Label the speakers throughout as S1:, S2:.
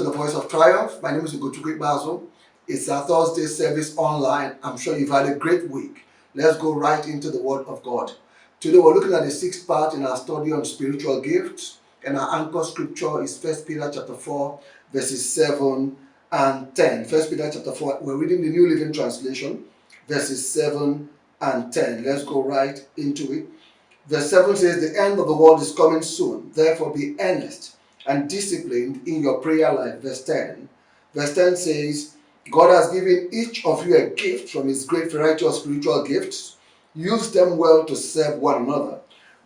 S1: to the Voice of Triumph. My name is Ugochukwu Basil. It's our Thursday service online. I'm sure you've had a great week. Let's go right into the Word of God. Today we're looking at the sixth part in our study on spiritual gifts, and our anchor scripture is 1 Peter chapter 4, verses 7 and 10. 1 Peter chapter 4, we're reading the New Living Translation, verses 7 and 10. Let's go right into it. Verse 7 says, "The end of the world is coming soon. Therefore be earnest and disciplined in your prayer life." Verse 10. Verse 10 says, "God has given each of you a gift from his great variety of spiritual gifts. Use them well to serve one another."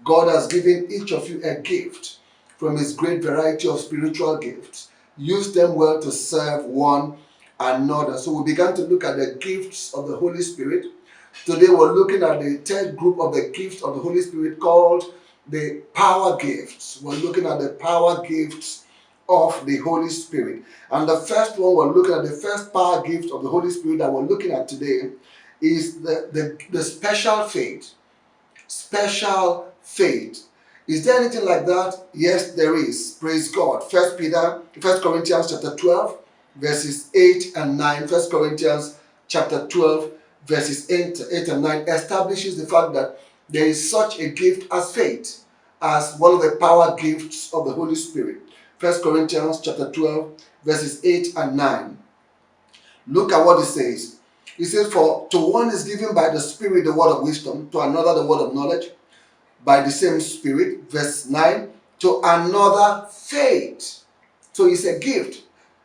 S1: God has given each of you a gift from his great variety of spiritual gifts. Use them well to serve one another. So we began to look at the gifts of the Holy Spirit. Today we're looking at the third group of the gifts of the Holy Spirit called the power gifts. We're looking at the power gifts of the Holy Spirit. And the first one we're looking at, the first power gift of the Holy Spirit that we're looking at today is the special faith. Special faith. Is there anything like that? Yes, there is. Praise God. First Corinthians chapter 12, verses 8 and 9. 1 Corinthians chapter 12, verses 8 and 9 establishes the fact that there is such a gift as faith, as one of the power gifts of the Holy Spirit. 1 Corinthians chapter 12, verses 8 and 9. Look at what it says. It says, "For to one is given by the Spirit the word of wisdom, to another the word of knowledge, by the same Spirit." Verse 9, "To another faith." So it's a gift.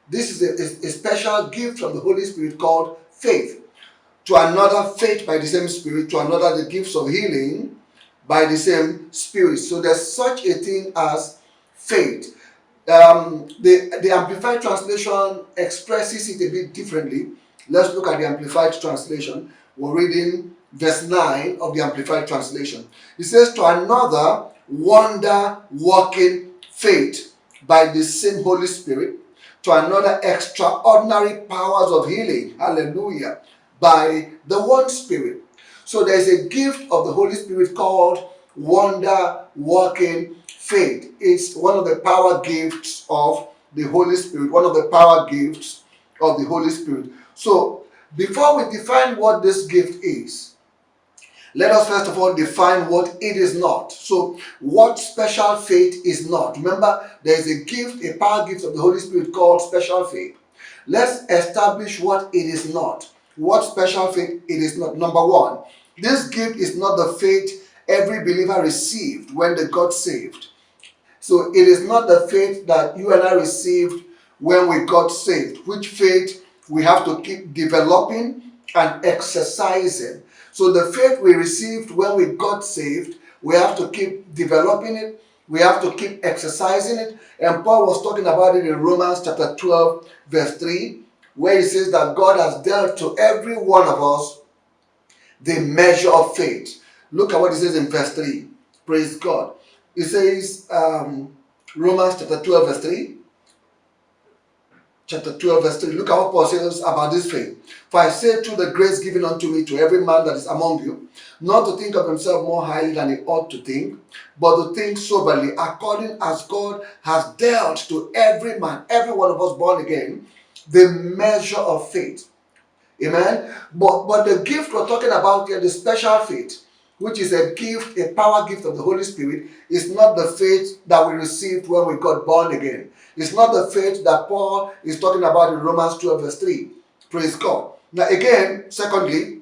S1: This is a special gift from the Holy Spirit called faith. To another faith by the same Spirit, to another the gifts of healing by the same Spirit. So there's such a thing as faith. The Amplified Translation expresses it a bit differently. Let's look at the Amplified Translation. We're reading verse 9 of the Amplified Translation. It says, "To another wonder-working faith by the same Holy Spirit, to another extraordinary powers of healing." Hallelujah. By the one Spirit. So there's a gift of the Holy Spirit called wonder-working faith. It's one of the power gifts of the Holy Spirit. One of the power gifts of the Holy Spirit. So before we define what this gift is, let us first of all define what it is not. So what special faith is not. Remember, there is a gift, a power gift of the Holy Spirit called special faith. Let's establish what it is not. What special faith it is not. Number one, this gift is not the faith every believer received when they got saved. So it is not the faith that you and I received when we got saved, which faith we have to keep developing and exercising. So the faith we received when we got saved, we have to keep developing it, we have to keep exercising it. And Paul was talking about it in Romans chapter 12, verse 3, where he says that God has dealt to every one of us the measure of faith. Look at what he says in verse 3. Praise God. It says, Romans chapter 12, verse 3. Chapter 12, verse 3. Look at what Paul says about this faith. "For I say through the grace given unto me to every man that is among you, not to think of himself more highly than he ought to think, but to think soberly, according as God has dealt to every man," every one of us born again, "the measure of faith." Amen. But the gift we're talking about here, the special faith, which is a gift, a power gift of the Holy Spirit, is not the faith that we received when we got born again. It's not the faith that Paul is talking about in Romans 12, verse 3. Praise God. Now again, secondly,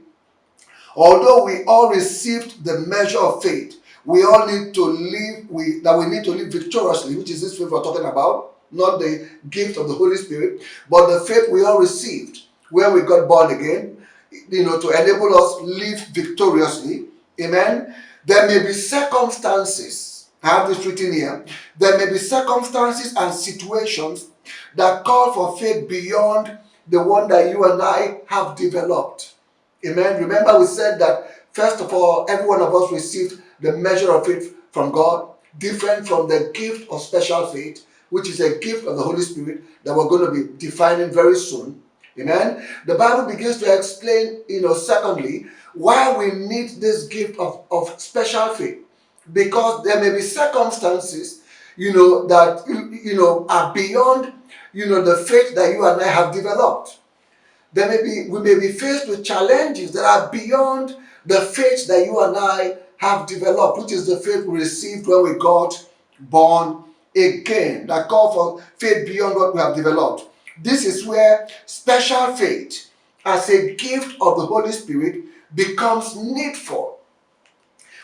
S1: although we all received the measure of faith, we all need to live, we need to live victoriously, which is this faith we're talking about, not the gift of the Holy Spirit, but the faith we all received when we got born again, to enable us live victoriously. Amen. There may be circumstances, I have this written here, there may be circumstances and situations that call for faith beyond the one that you and I have developed. Amen. Remember we said that, first of all, every one of us received the measure of faith from God, different from the gift of special faith, which is a gift of the Holy Spirit that we're going to be defining very soon. Amen. The Bible begins to explain, secondly, why we need this gift of special faith. Because there may be circumstances, that, are beyond the faith that you and I have developed. We may be faced with challenges that are beyond the faith that you and I have developed, which is the faith we received when we got born again. That call for faith beyond what we have developed. This is where special faith as a gift of the Holy Spirit becomes needful.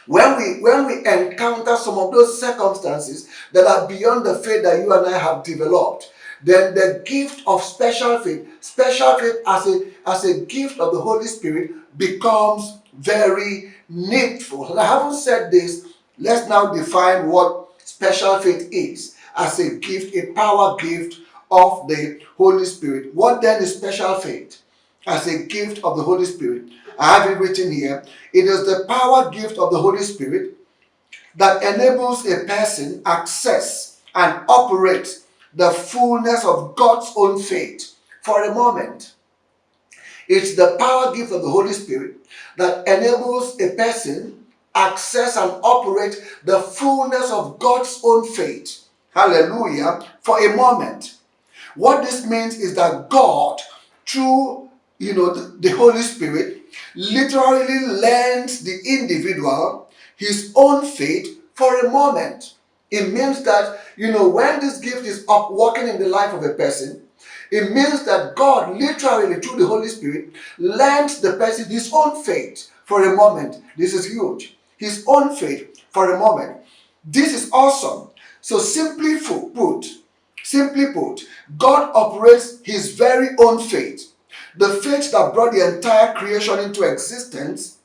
S1: When we encounter some of those circumstances that are beyond the faith that you and I have developed, then the gift of special faith as a gift of the Holy Spirit becomes very needful. And I haven't said this. Let's now define what special faith is as a gift, a power gift of the Holy Spirit. What then is special faith as a gift of the Holy Spirit? I have it written here. It is the power gift of the Holy Spirit that enables a person access and operate the fullness of God's own faith for a moment. It's the power gift of the Holy Spirit that enables a person access and operate the fullness of God's own faith. Hallelujah. For a moment. What this means is that God, through the Holy Spirit, literally lends the individual his own faith for a moment. It means that, when this gift is up working in the life of a person, it means that God literally, through the Holy Spirit, lends the person his own faith for a moment. This is huge. His own faith for a moment. This is awesome. So simply put, God operates his very own faith, the faith that brought the entire creation into existence,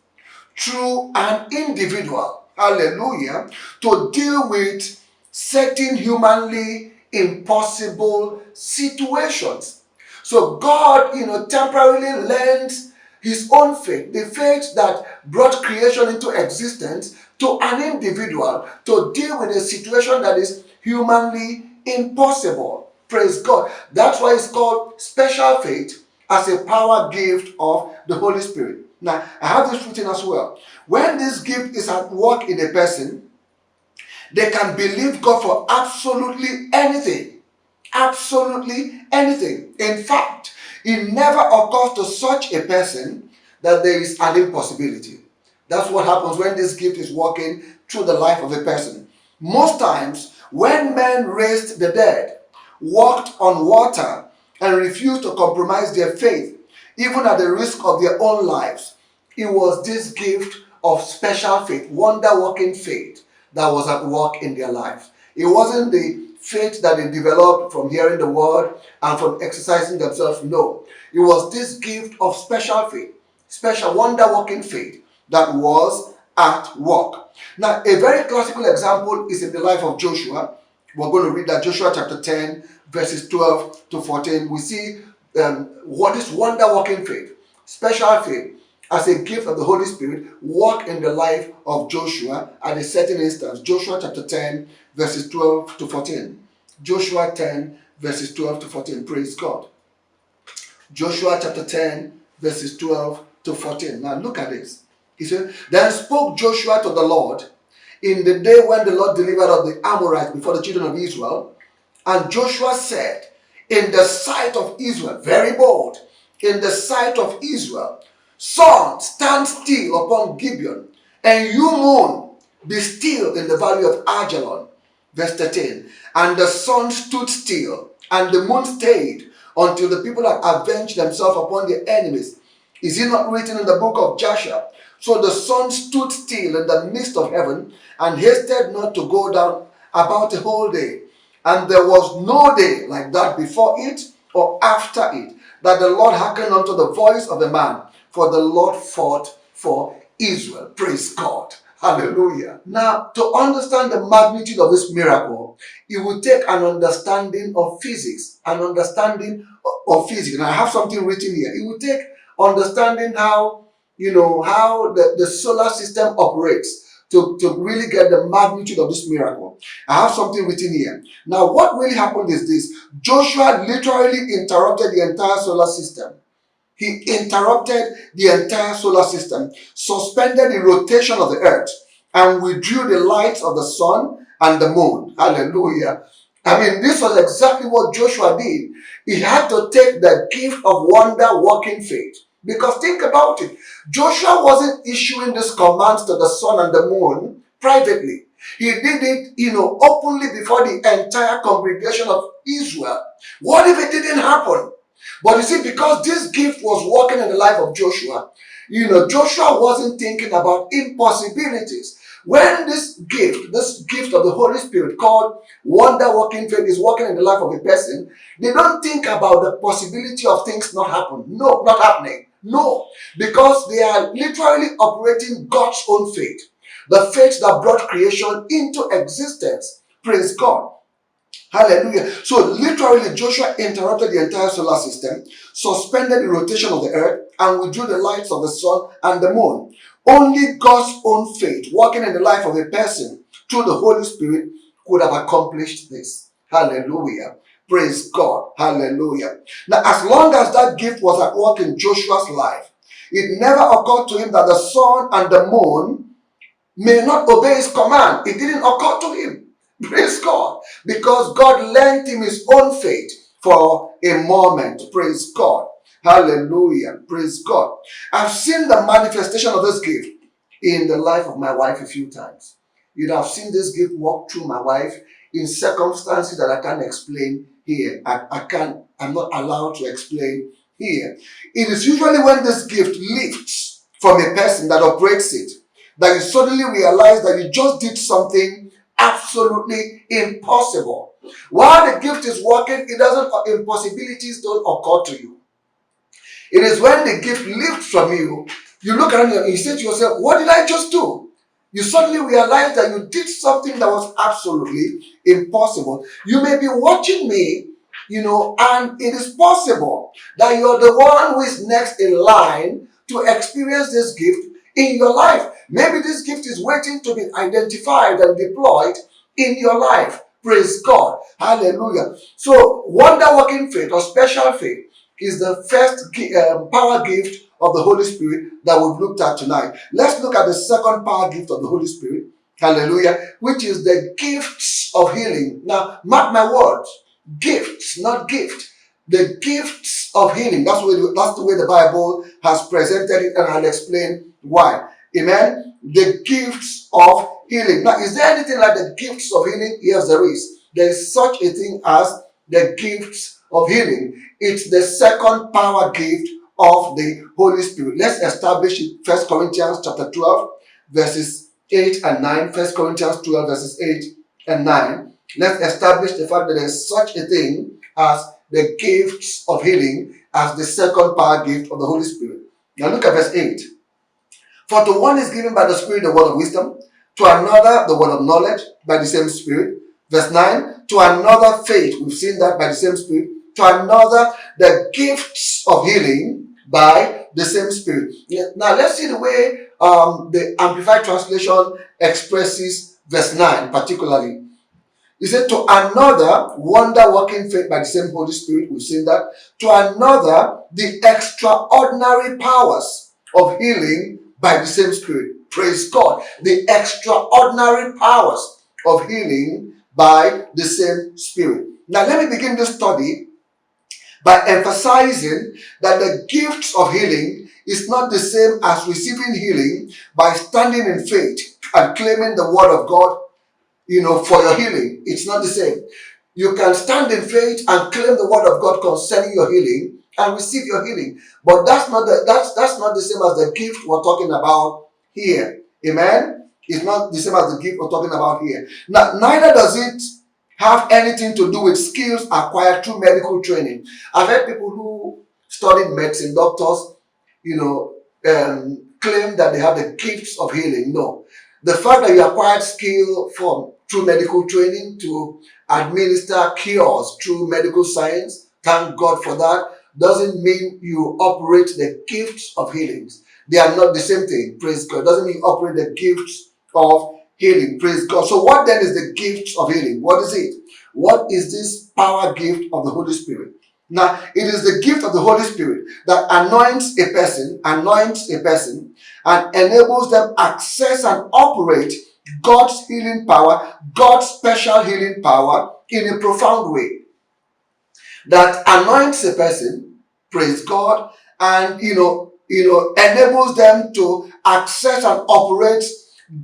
S1: through an individual, hallelujah, to deal with certain humanly impossible situations. So God, temporarily lends his own faith, the faith that brought creation into existence, to an individual to deal with a situation that is humanly impossible. Praise God. That's why it's called special faith as a power gift of the Holy Spirit. Now, I have this written as well. When this gift is at work in a person, they can believe God for absolutely anything. Absolutely anything. In fact, it never occurs to such a person that there is an impossibility. That's what happens when this gift is working through the life of a person. Most times, when men raised the dead, walked on water, and refused to compromise their faith, even at the risk of their own lives, it was this gift of special faith, wonder-working faith, that was at work in their lives. It wasn't the faith that they developed from hearing the word and from exercising themselves. No. It was this gift of special faith, special wonder-working faith that was at work. Now, a very classical example is in the life of Joshua. We're going to read that, Joshua chapter 10, verses 12 to 14. We see what is wonder-working faith, special faith, as a gift of the Holy Spirit, work in the life of Joshua at a certain instance. Joshua chapter 10, verses 12 to 14. Joshua 10, verses 12 to 14. Praise God. Joshua chapter 10, verses 12 to 14. Now look at this. He said, "Then spoke Joshua to the Lord in the day when the Lord delivered up the Amorites before the children of Israel. And Joshua said, in the sight of Israel," very bold, "in the sight of Israel, sun, stand still upon Gibeon, and you, moon, be still in the valley of Ajalon." Verse 13. "And the sun stood still, and the moon stayed, until the people had avenged themselves upon their enemies. Is it not written in the book of Joshua? So the sun stood still in the midst of heaven, and hasted not to go down about a whole day. And there was no day like that before it or after it, that the Lord hearkened unto the voice of a man. For the Lord fought for Israel." Praise God. Hallelujah. Now, to understand the magnitude of this miracle, it will take an understanding of physics. And I have something written here. It will take understanding how the solar system operates to really get the magnitude of this miracle. I have something written here. Now, what really happened is this. Joshua literally interrupted the entire solar system. He interrupted the entire solar system, suspended the rotation of the earth, and withdrew the light of the sun and the moon. Hallelujah. I mean, this was exactly what Joshua did. He had to take the gift of wonder working faith. Because think about it. Joshua wasn't issuing these commands to the sun and the moon privately. He did it, openly before the entire congregation of Israel. What if it didn't happen? But you see, because this gift was working in the life of Joshua, Joshua wasn't thinking about impossibilities. When this gift of the Holy Spirit called wonder working faith is working in the life of a person, they don't think about the possibility of things not happening. No, because they are literally operating God's own faith, the faith that brought creation into existence. Praise God. Hallelujah. So literally Joshua interrupted the entire solar system, suspended the rotation of the earth, and withdrew the lights of the sun and the moon. Only God's own faith, working in the life of a person through the Holy Spirit, could have accomplished this. Hallelujah. Praise God. Hallelujah. Now, as long as that gift was at work in Joshua's life, it never occurred to him that the sun and the moon may not obey his command. It didn't occur to him. Praise God. Because God lent him his own faith for a moment. Praise God. Hallelujah. Praise God. I've seen the manifestation of this gift in the life of my wife a few times. I've seen this gift walk through my wife in circumstances that I can't explain here. I'm not allowed to explain here. It is usually when this gift lifts from a person that operates it, that you suddenly realize that you just did something absolutely impossible. While the gift is working, impossibilities don't occur to you. It is when the gift lifts from you, you look around and you say to yourself, what did I just do? You suddenly realize that you did something that was absolutely impossible. You may be watching me, and it is possible that you're the one who is next in line to experience this gift in your life. Maybe this gift is waiting to be identified and deployed in your life. Praise God. Hallelujah. So, wonder working faith or special faith is the first power gift of the Holy Spirit that we've looked at tonight. Let's look at the second power gift of the Holy Spirit. Hallelujah. Which is the gifts of healing. Now, mark my words. Gifts, not gift. The gifts of healing. That's the way the Bible has presented it, and I'll explain why. Amen. The gifts of healing. Now, is there anything like the gifts of healing? Yes, there is. There is such a thing as the gifts of healing. It's the second power gift of the Holy Spirit. Let's establish it. 1 Corinthians chapter 12, verses 8 and 9. 1 Corinthians 12, verses 8 and 9. Let's establish the fact that there's such a thing as the gifts of healing as the second power gift of the Holy Spirit. Now look at verse 8. For to one is given by the Spirit the word of wisdom, to another the word of knowledge by the same Spirit. Verse 9, to another faith, we've seen that by the same Spirit. To another the gifts of healing by the same Spirit. Now let's see the way the Amplified Translation expresses verse 9 particularly. He said, to another, wonder working faith by the same Holy Spirit. We've seen that. To another, the extraordinary powers of healing by the same Spirit. Praise God. The extraordinary powers of healing by the same Spirit. Now, let me begin this study by emphasizing that the gifts of healing is not the same as receiving healing by standing in faith and claiming the word of God for your healing. It's not the same. You can stand in faith and claim the word of God concerning your healing and receive your healing. But that's not the same as the gift we're talking about here. Amen? It's not the same as the gift we're talking about here. Now, neither does it have anything to do with skills acquired through medical training. I've heard people who studied medicine, doctors, claim that they have the gifts of healing. No. The fact that you acquired skill through medical training to administer cures through medical science, thank God for that, doesn't mean you operate the gifts of healings. They are not the same thing. Praise God. Doesn't mean you operate the gifts of healing. Praise God. So what then is the gifts of healing? What is it? What is this power gift of the Holy Spirit? Now, it is the gift of the Holy Spirit that anoints a person, and enables them access and operate God's healing power, God's special healing power in a profound way that anoints a person, praise God, and enables them to access and operate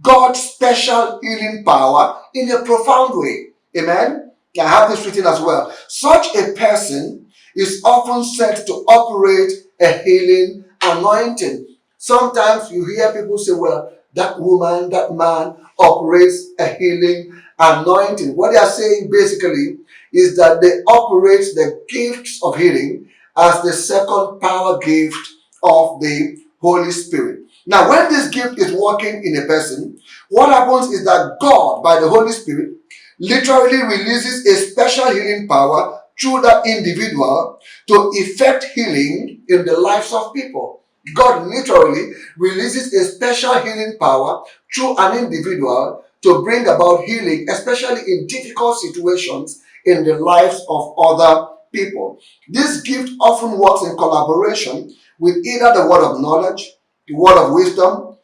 S1: God's special healing power in a profound way. Amen. I have this written as well. Such a person is often said to operate a healing anointing. Sometimes you hear people say, well, that woman, that man operates a healing anointing. What they are saying basically is that they operate the gifts of healing as the second power gift of the Holy Spirit. Now, when this gift is working in a person, what happens is that God, by the Holy Spirit, literally releases a special healing power through that individual to effect healing in the lives of people. God literally releases a special healing power through an individual to bring about healing, especially in difficult situations in the lives of other people. This gift often works in collaboration with either the word of knowledge, the word of wisdom,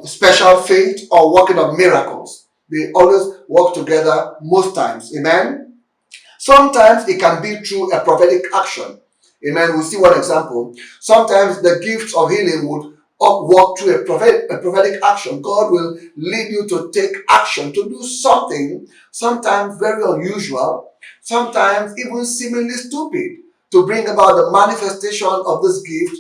S1: special faith, or working of miracles. They always work together most times. Amen. Sometimes it can be through a prophetic action. Amen. We'll see one example. Sometimes the gifts of healing would walk through a prophetic action. God will lead you to take action, to do something, sometimes very unusual, sometimes even seemingly stupid, to bring about the manifestation of this gift,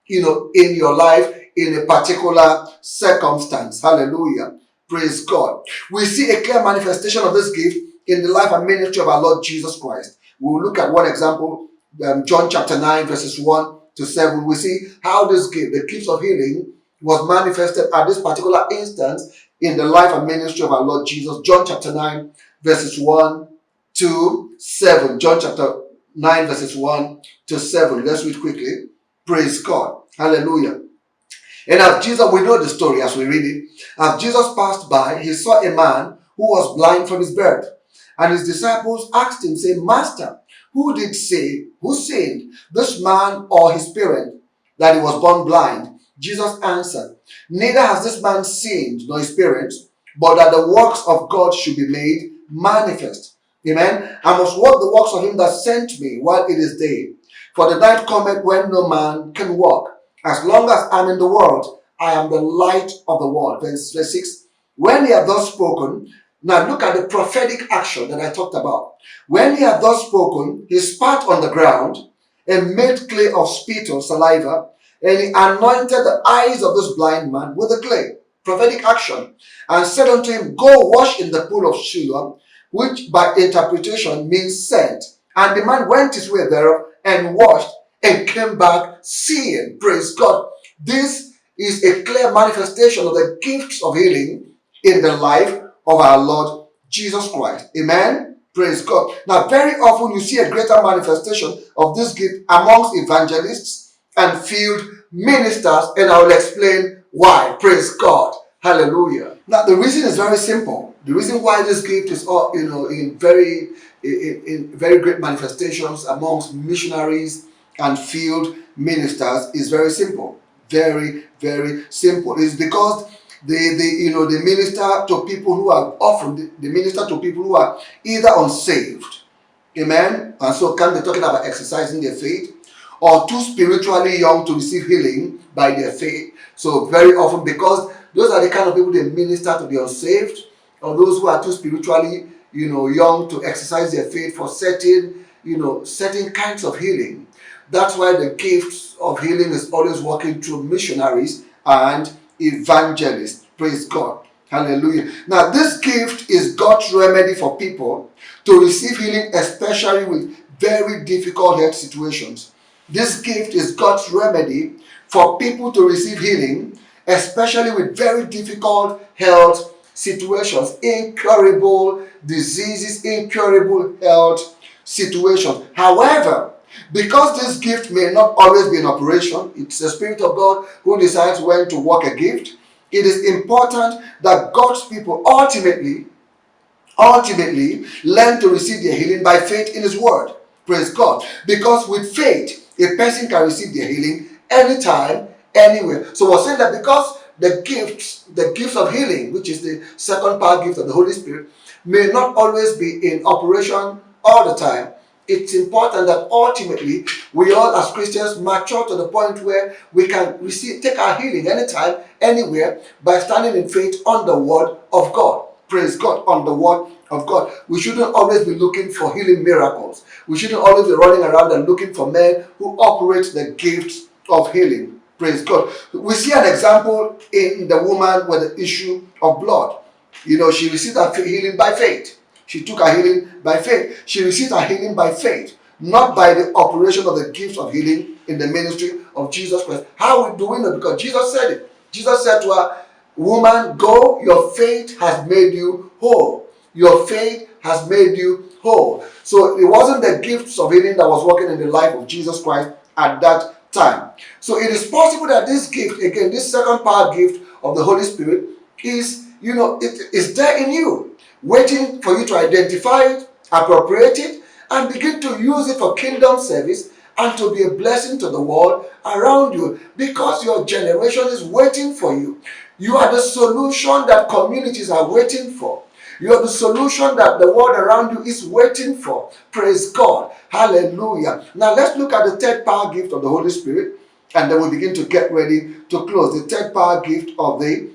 S1: in your life in a particular circumstance. Hallelujah. Praise God. We see a clear manifestation of this gift in the life and ministry of our Lord Jesus Christ. We will look at one example, John chapter 9, verses 1 to 7. We see how this gift, the gift of healing, was manifested at this particular instance in the life and ministry of our Lord Jesus. John chapter 9, verses 1 to 7. John chapter 9, verses 1 to 7. Let's read quickly. Praise God. Hallelujah. And as Jesus, we know the story as we read it. As Jesus passed by, he saw a man who was blind from his birth. And his disciples asked him, saying, Master, who sinned, this man or his parent, that he was born blind? Jesus answered, Neither has this man sinned nor his parents, but that the works of God should be made manifest. Amen. I must work the works of him that sent me while it is day. For the night cometh when no man can walk. As long as I'm in the world, I am the light of the world. Verse 6. When he had thus spoken, now look at the prophetic action that I talked about. When he had thus spoken, he spat on the ground and made clay of spit or saliva, and he anointed the eyes of this blind man with the clay. Prophetic action. And said unto him, Go wash in the pool of Siloam, which by interpretation means sent. And the man went his way thereof and washed and came back seeing. Praise God. This is a clear manifestation of the gifts of healing in the life of our Lord Jesus Christ. Amen. Praise God. Now, very often you see a greater manifestation of this gift amongst evangelists and field ministers, and I will explain why. Praise God. Hallelujah. Now, the reason is very simple. The reason why this gift is in very great manifestations amongst missionaries and field ministers is very simple. Very, very simple. It's because they minister to people who are often they minister to people who are either unsaved. Amen. And so can be talking about exercising their faith, or too spiritually young to receive healing by their faith. So very often, because those are the kind of people they minister to the unsaved, or those who are too spiritually young to exercise their faith for certain kinds of healing. That's why the gift of healing is always working through missionaries and evangelists. Praise God. Hallelujah. Now, this gift is God's remedy for people to receive healing, especially with very difficult health situations. This gift is God's remedy for people to receive healing, especially with very difficult health situations, incurable diseases, incurable health situations. However, because this gift may not always be in operation, it's the Spirit of God who decides when to work a gift. It is important that God's people ultimately learn to receive their healing by faith in His Word. Praise God. Because with faith, a person can receive their healing anytime, anywhere. So we're saying that because the gifts of healing, which is the second power gift of the Holy Spirit, may not always be in operation all the time. It's important that ultimately we all as Christians mature to the point where we can take our healing anytime, anywhere, by standing in faith on the word of God. Praise God, on the word of God. We shouldn't always be looking for healing miracles. We shouldn't always be running around and looking for men who operate the gifts of healing. Praise God. We see an example in the woman with the issue of blood. She received her healing by faith. She took her healing by faith. She received her healing by faith, not by the operation of the gifts of healing in the ministry of Jesus Christ. How do we know? Because Jesus said it. Jesus said to her, "Woman, go, your faith has made you whole." Your faith has made you whole. So it wasn't the gifts of healing that was working in the life of Jesus Christ at that time. So it is possible that this gift, again, this second power gift of the Holy Spirit is, it is there in you, waiting for you to identify it, appropriate it, and begin to use it for kingdom service and to be a blessing to the world around you, because your generation is waiting for you. You are the solution that communities are waiting for. You are the solution that the world around you is waiting for. Praise God. Hallelujah. Now let's look at the third power gift of the Holy Spirit, and then we'll begin to get ready to close. The third power gift of the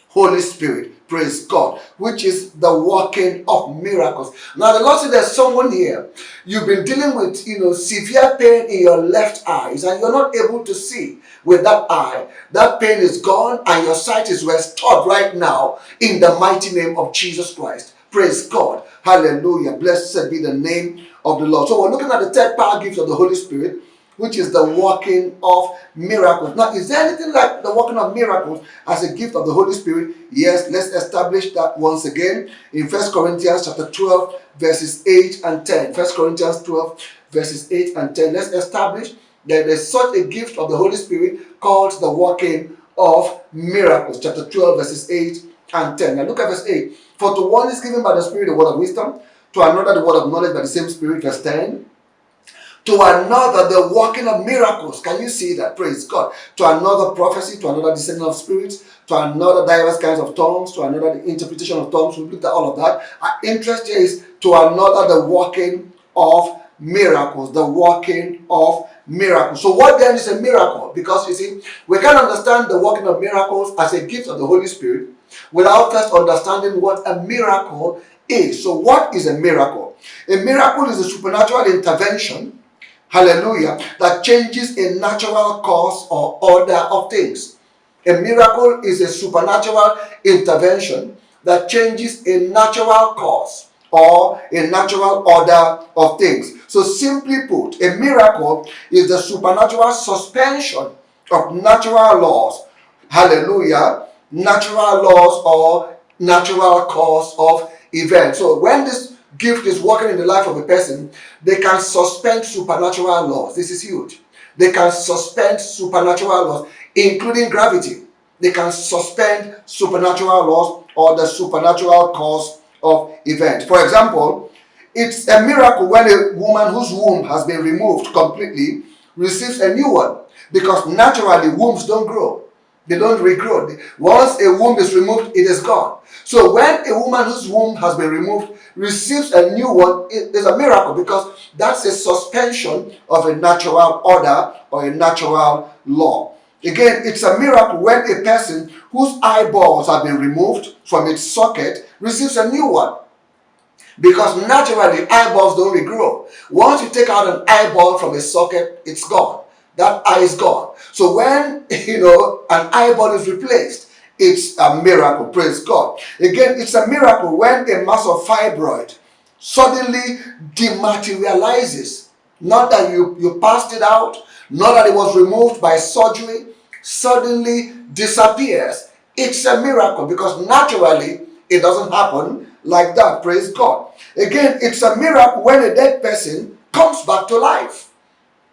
S1: Holy Spirit, praise God, which is the working of miracles. Now the Lord said there's someone here, you've been dealing with, severe pain in your left eyes, and you're not able to see with that eye. That pain is gone, and your sight is restored right now in the mighty name of Jesus Christ. Praise God. Hallelujah. Blessed be the name of the Lord. So we're looking at the third power gift of the Holy Spirit, which is the working of miracles. Now, is there anything like the working of miracles as a gift of the Holy Spirit? Yes, let's establish that once again in 1 Corinthians chapter 12, verses 8 and 10. 1 Corinthians 12, verses 8 and 10. Let's establish that there is such a gift of the Holy Spirit called the working of miracles. Chapter 12, verses 8 and 10. Now look at verse 8. For to one is given by the Spirit the word of wisdom, to another the word of knowledge by the same Spirit. Verse 10. To another, the working of miracles. Can you see that? Praise God. To another, prophecy. To another, discerning of spirits. To another, diverse kinds of tongues. To another, the interpretation of tongues. We looked at all of that. Our interest here is to another, the working of miracles. The working of miracles. So what then is a miracle? Because you see, we can understand the working of miracles as a gift of the Holy Spirit without first understanding what a miracle is. So what is a miracle? A miracle is a supernatural intervention, hallelujah, that changes a natural course or order of things. A miracle is a supernatural intervention that changes a natural course or a natural order of things. So simply put, a miracle is the supernatural suspension of natural laws, hallelujah, natural laws or natural course of events. So when this gift is working in the life of a person, they can suspend supernatural laws. This is huge. They can suspend supernatural laws, including gravity. They can suspend supernatural laws or the supernatural cause of events. For example, it's a miracle when a woman whose womb has been removed completely receives a new one, because naturally wombs don't grow. They don't regrow. Once a womb is removed, it is gone. So when a woman whose womb has been removed receives a new one, it is a miracle, because that's a suspension of a natural order or a natural law. Again, it's a miracle when a person whose eyeballs have been removed from its socket receives a new one, because naturally eyeballs don't regrow. Once you take out an eyeball from a socket, it's gone. That eye is gone. So when, an eyeball is replaced, it's a miracle. Praise God. Again, it's a miracle when a mass of fibroid suddenly dematerializes. Not that you passed it out, not that it was removed by surgery, suddenly disappears. It's a miracle, because naturally it doesn't happen like that. Praise God. Again, it's a miracle when a dead person comes back to life.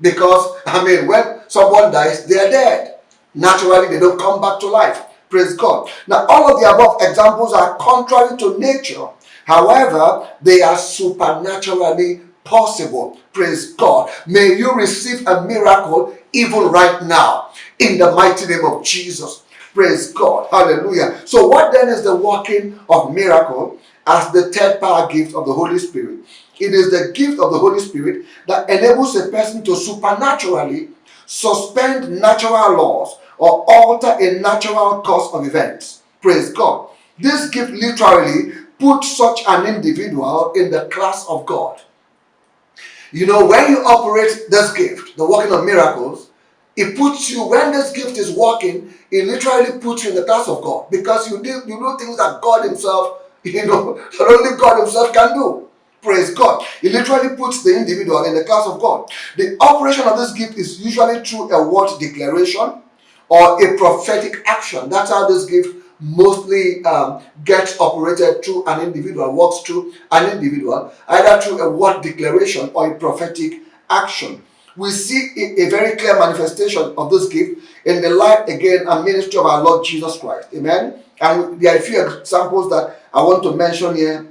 S1: Because, when someone dies, they are dead. Naturally, they don't come back to life. Praise God. Now, all of the above examples are contrary to nature. However, they are supernaturally possible. Praise God. May you receive a miracle even right now, in the mighty name of Jesus. Praise God. Hallelujah. So what then is the working of miracle as the third power gift of the Holy Spirit? It is the gift of the Holy Spirit that enables a person to supernaturally suspend natural laws or alter a natural course of events. Praise God. This gift literally puts such an individual in the class of God. You know, when you operate this gift, the working of miracles, it puts you, when this gift is working, it literally puts you in the class of God, because you do things that God himself, that only God himself can do. Praise God. It literally puts the individual in the class of God. The operation of this gift is usually through a word declaration or a prophetic action. That's how this gift mostly gets operated through an individual, works through an individual, either through a word declaration or a prophetic action. We see a very clear manifestation of this gift in the life, again, and ministry of our Lord Jesus Christ. Amen. And there are a few examples that I want to mention here,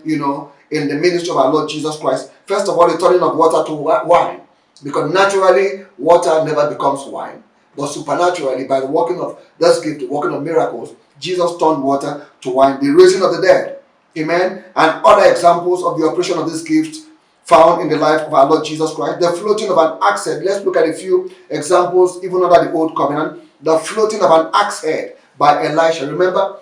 S1: in the ministry of our Lord Jesus Christ. First of all, the turning of water to wine. Because naturally, water never becomes wine. But supernaturally, by the working of this gift, the working of miracles, Jesus turned water to wine. The raising of the dead. Amen. And other examples of the operation of this gift found in the life of our Lord Jesus Christ. The floating of an axe head. Let's look at a few examples, even under the Old Covenant. The floating of an axe head by Elisha. Remember,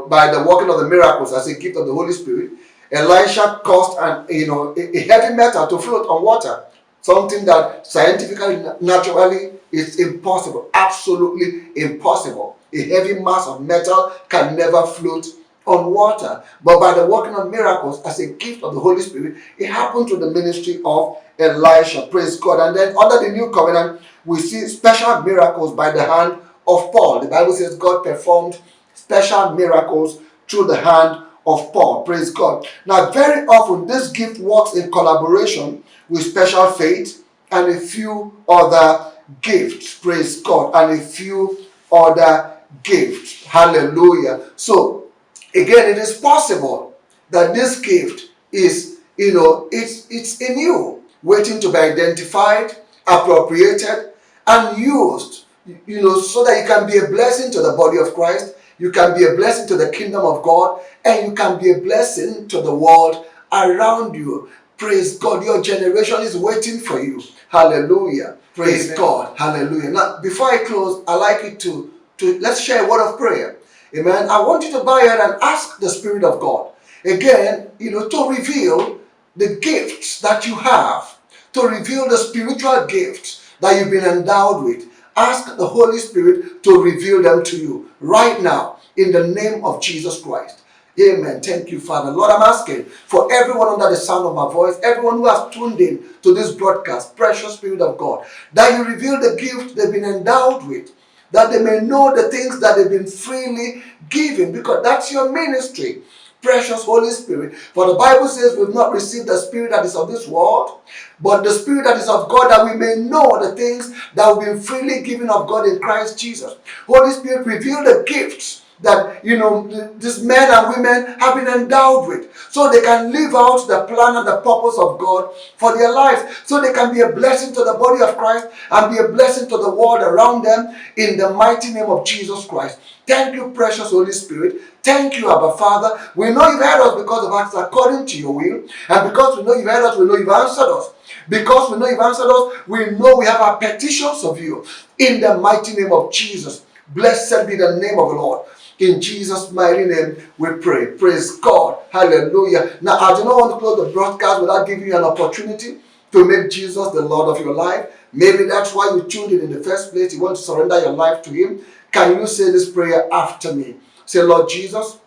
S1: by the working of the miracles as a gift of the Holy Spirit, Elisha caused a heavy metal to float on water. Something that scientifically, naturally, is impossible. Absolutely impossible. A heavy mass of metal can never float on water. But by the working of miracles as a gift of the Holy Spirit, it happened through the ministry of Elisha. Praise God. And then under the New Covenant, we see special miracles by the hand of Paul. The Bible says God performed special miracles through the hand of Paul. Praise God. Now, very often this gift works in collaboration with special faith and a few other gifts. Praise God. And a few other gifts. Hallelujah. So, again, it is possible that this gift is, it's in you, waiting to be identified, appropriated, and used, so that you can be a blessing to the body of Christ. You can be a blessing to the kingdom of God, and you can be a blessing to the world around you. Praise God. Your generation is waiting for you. Hallelujah. Praise God. Hallelujah. Now, before I close, I'd like you to let's share a word of prayer. Amen. I want you to bow your head and ask the Spirit of God, again, to reveal the gifts that you have, to reveal the spiritual gifts that you've been endowed with. Ask the Holy Spirit to reveal them to you right now in the name of Jesus Christ. Amen. Thank you, Father. Lord, I'm asking for everyone under the sound of my voice, everyone who has tuned in to this broadcast, precious Spirit of God, that you reveal the gift they've been endowed with, that they may know the things that they've been freely given, because that's your ministry. Precious Holy Spirit. For the Bible says we've not received the spirit that is of this world, but the Spirit that is of God, that we may know the things that have been freely given of God in Christ Jesus. Holy Spirit, reveal the gifts that, these men and women have been endowed with, so they can live out the plan and the purpose of God for their lives, so they can be a blessing to the body of Christ and be a blessing to the world around them, in the mighty name of Jesus Christ. Thank you, precious Holy Spirit. Thank you, Abba Father. We know you've heard us because of acts according to your will, and because we know you've heard us, we know you've answered us. Because we know you've answered us, we know we have our petitions of you, in the mighty name of Jesus. Blessed be the name of the Lord. In Jesus' mighty name we pray. Praise God. Hallelujah. Now, I do not want to close the broadcast without giving you an opportunity to make Jesus the Lord of your life. Maybe that's why you tuned in the first place. You want to surrender your life to Him. Can you say this prayer after me? Say, Lord Jesus,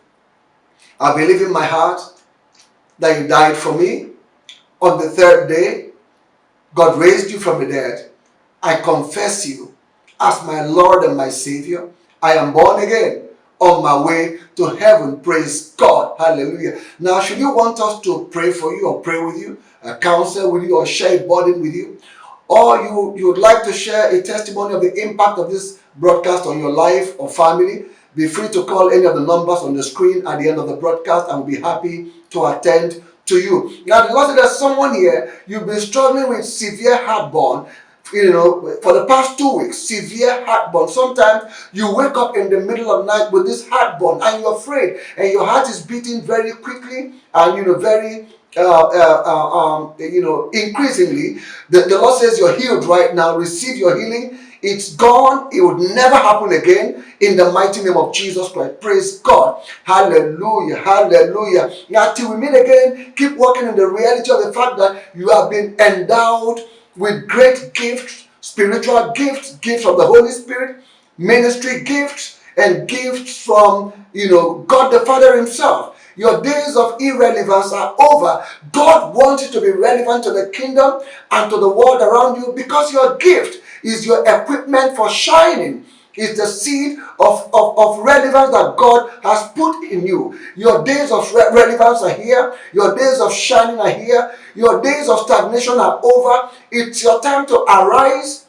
S1: I believe in my heart that you died for me. On the third day, God raised you from the dead. I confess you as my Lord and my Savior. I am born again, on my way to heaven. Praise God. Hallelujah. Now, should you want us to pray for you or pray with you, counsel with you, or share a burden with you, or you would like to share a testimony of the impact of this broadcast on your life or family, be free to call any of the numbers on the screen at the end of the broadcast, and we'll be happy to attend to you. Now, because there's someone here, you've been struggling with severe heartburn for the past 2 weeks, severe heartburn. Sometimes you wake up in the middle of the night with this heartburn and you're afraid and your heart is beating very quickly and very increasingly. The Lord says you're healed right now. Receive your healing. It's gone. It would never happen again in the mighty name of Jesus Christ. Praise God. Hallelujah. Hallelujah. Now, till we meet again, keep working in the reality of the fact that you have been endowed with great gifts, spiritual gifts, gifts of the Holy Spirit, ministry gifts, and gifts from, God the Father himself. Your days of irrelevance are over. God wants you to be relevant to the kingdom and to the world around you because your gift is your equipment for shining. Is the seed of relevance that God has put in you. Your days of relevance are here. Your days of shining are here. Your days of stagnation are over. It's your time to arise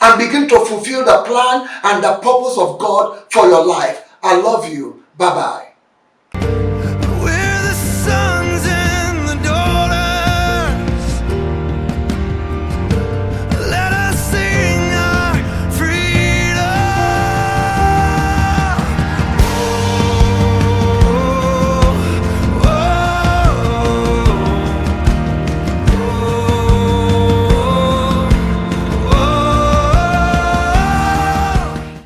S1: and begin to fulfill the plan and the purpose of God for your life. I love you. Bye-bye.